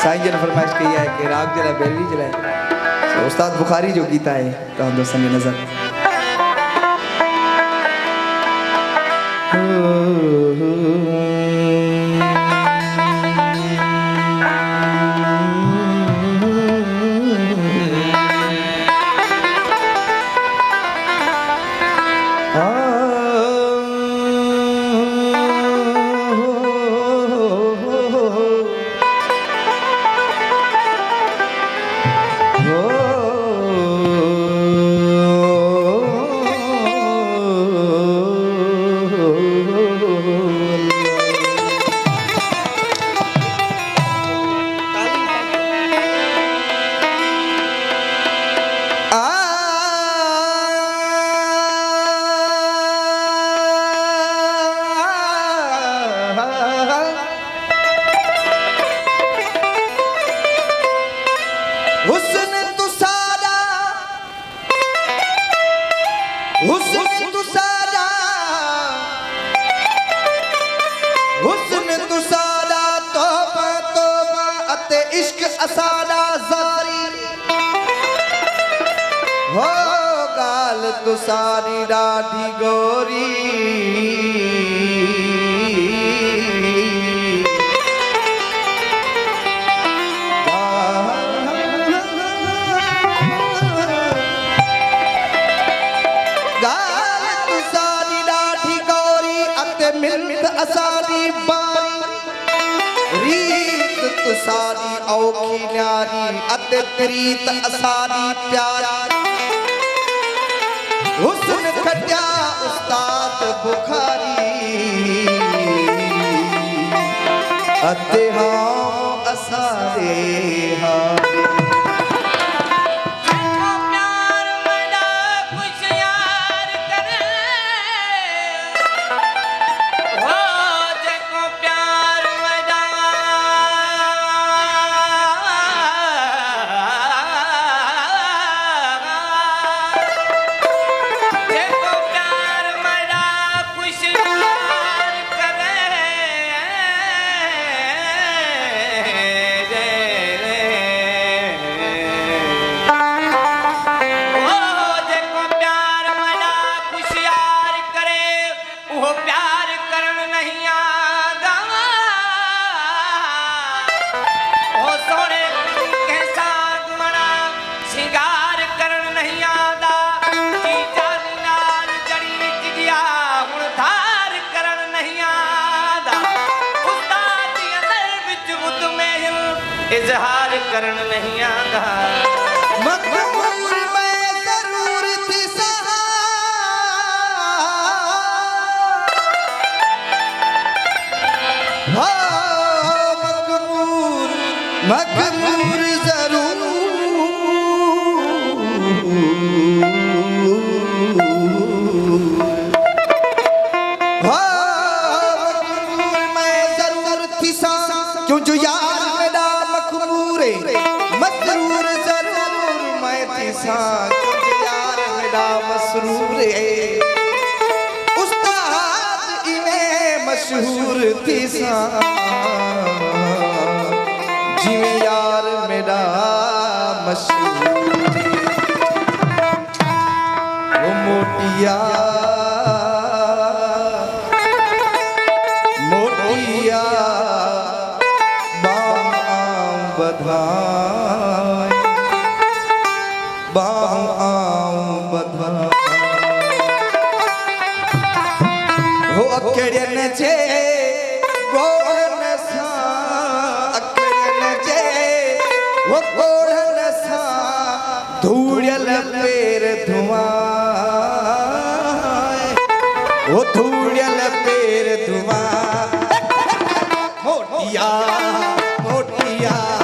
साईं जन फरमाइश कही है कि राग जरा बेलवी जरा तो उस्ताद बुखारी जो गीता है तो हम दोस्तों ने नजर इश्क असादा जारी हो गाल तुसारी डाढी गोरी गाल तुसारी डाढी गोरी अते मिन्नत असादी बारी रीत तुसारी औखी न्यारी अते प्रीत असादी प्यारी हुस्न खटिया उस्ताद बुखारी अते हम असारे हारे इजहार करन नहीं आता मकबूल में जरूर थी सहा मकबूल मकबूल जरूर मकबूल में जरूर थी सहा क्यों जो यार मसरूर जरूर मैं थी सा यार मेरा मसरूर उस्ताद इमें मशहूर थी सा जिमें यार मेरा मशहूर वो मोटिया मोटिया बधाई बाऊं बधाई हो अकेड़न जे गोड़न सा अकेड़न जे वो गोड़न सा धूड़ियल पेर धुआं वो धूड़ियल पेर धुआं मोटिया मोटिया